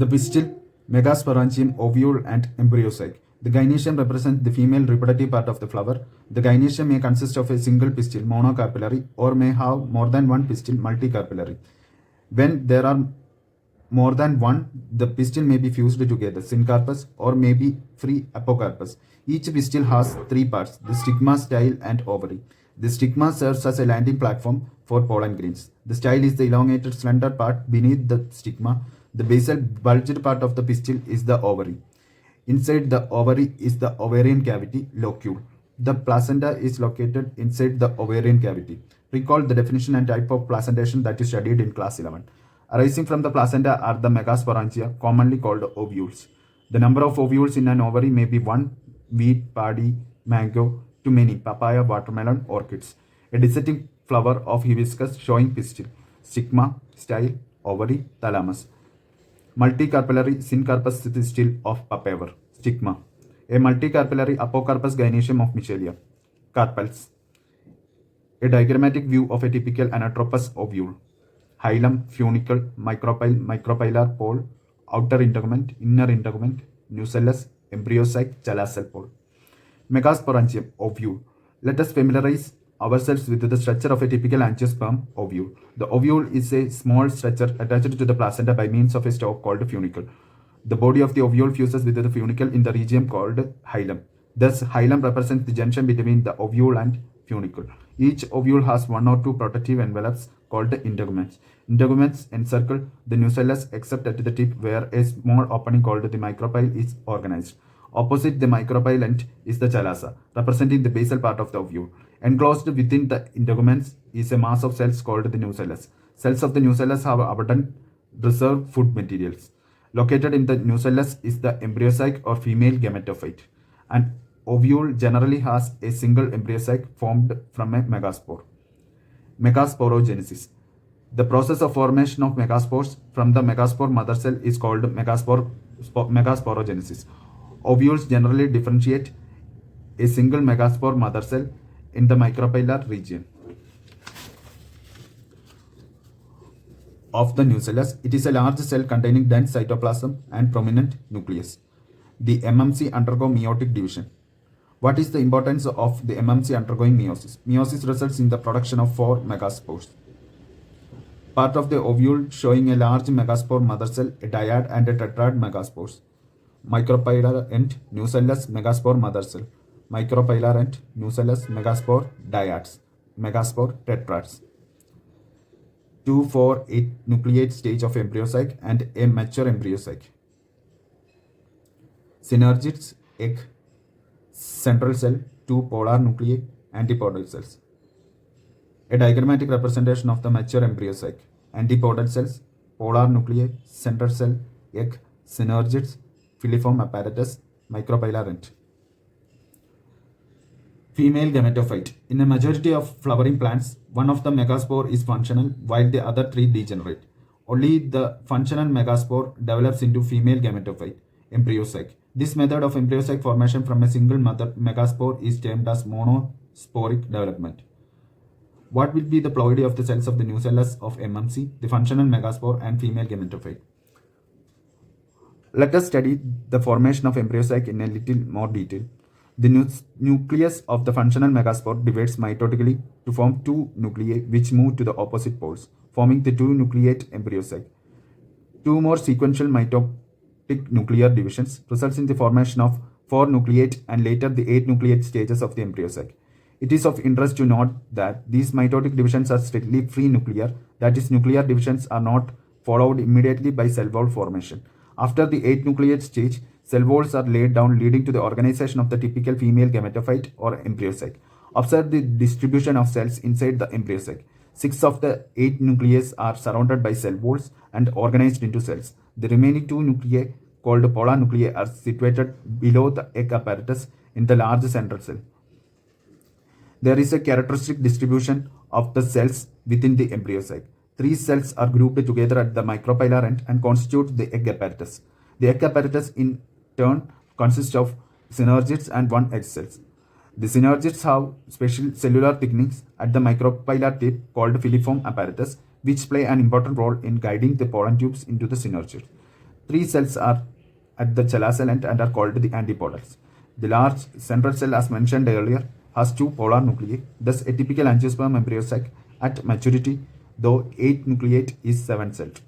The pistil, Megasporangium, ovule, and embryocyte. The gynoecium represents the female reproductive part of the flower. The gynoecium may consist of a single pistil, monocarpellary, or may have more than one pistil, multicarpellary. When there are more than one, the pistil may be fused together, syncarpus, or may be free apocarpus. Each pistil has three parts: the stigma, style, and ovary. The stigma serves as a landing platform for pollen grains. The style is the elongated, slender part beneath the stigma. The basal bulged part of the pistil is the ovary. Inside the ovary is the ovarian cavity, locule. The placenta is located inside the ovarian cavity. Recall the definition and type of placentation that you studied in class 11. Arising from the placenta are the megasporangia, commonly called ovules. The number of ovules in an ovary may be 1, wheat, paddy, mango, to many, papaya, watermelon, orchids. A dissenting flower of hibiscus showing pistil, stigma, style, ovary, thalamus. Multicarpellary syncarpus pistil of papaver, stigma. A multicarpellary apocarpus gynoecium of Michelia, carpels. A diagrammatic view of a typical anatropous ovule. Hilum, funicle, micropylar pole, outer integument, inner integument, nucellus, embryocyte, chalacal pole. Megasporangium, ovule. Let us familiarize ourselves with the structure of a typical angiosperm ovule. The ovule is a small structure attached to the placenta by means of a stalk called funicle. The body of the ovule fuses with the funicle in the region called hilum. Thus, hilum represents the junction between the ovule and funicle. Each ovule has one or two protective envelopes called integuments. Integuments encircle the nucellus except at the tip where a small opening called the micropyle is organized. Opposite the micropyle end is the chalaza, representing the basal part of the ovule. Enclosed within the integuments is a mass of cells called the nucellus. Cells of the nucellus have abundant reserved food materials. Located in the nucellus is the embryocyte or female gametophyte. An ovule generally has a single embryocyte formed from a megaspore. Megasporogenesis. The process of formation of megaspores from the megaspore mother cell is called megasporogenesis. Ovules generally differentiate a single megaspore mother cell in the micropylar region of the nucellus. It is a large cell containing dense cytoplasm and prominent nucleus. The MMC undergo meiotic division. What is the importance of the MMC undergoing meiosis? Meiosis results in the production of 4 megaspores. Part of the ovule showing a large megaspore mother cell, a dyad and a tetrad megaspores. Micropylar end, nucellus, megaspore mother cell. Micropylar end, nucellus, megaspore dyads, megaspore tetrads. 2, 4, 8 nucleate stage of embryocyte and a mature embryocyte. Synergids, egg, central cell, 2 polar nuclei, antipodal cells. A diagrammatic representation of the mature embryocyte. Antipodal cells, polar nuclei, central cell, egg, synergids, filiform apparatus, micropylar end. Female gametophyte. In a majority of flowering plants, one of the megaspore is functional while the other 3 degenerate. Only the functional megaspore develops into female gametophyte, embryocyte. This method of embryocyte formation from a single mother megaspore is termed as monosporic development. What will be the ploidy of the cells of the nucellus of MMC, the functional megaspore and female gametophyte? Let us study the formation of embryocyte in a little more detail. The nucleus of the functional megaspore divides mitotically to form 2 nuclei which move to the opposite poles, forming the 2 nucleate embryocyte. 2 more sequential mitotic nuclear divisions results in the formation of 4 nucleate and later the 8 nucleate stages of the embryocyte. It is of interest to note that these mitotic divisions are strictly free nuclear, that is, nuclear divisions are not followed immediately by cell wall formation. After the 8 nucleate stage, cell walls are laid down, leading to the organization of the typical female gametophyte or embryocyte. Observe the distribution of cells inside the embryocyte. 6 of the 8 nuclei are surrounded by cell walls and organized into cells. The remaining 2 nuclei, called polar nuclei, are situated below the egg apparatus in the large central cell. There is a characteristic distribution of the cells within the embryocyte. 3 cells are grouped together at the micropylar end and constitute the egg apparatus. The egg apparatus in turn consists of synergids and 1 egg cells. The synergids have special cellular thicknings at the micropylar tip called filiform apparatus, which play an important role in guiding the pollen tubes into the synergid. 3 cells are at the cell end and are called the antipodals. The large central cell, as mentioned earlier, has 2 polar nuclei. Thus, a typical angiosperm embryo sac at maturity, though 8 nucleate, is 7-celled.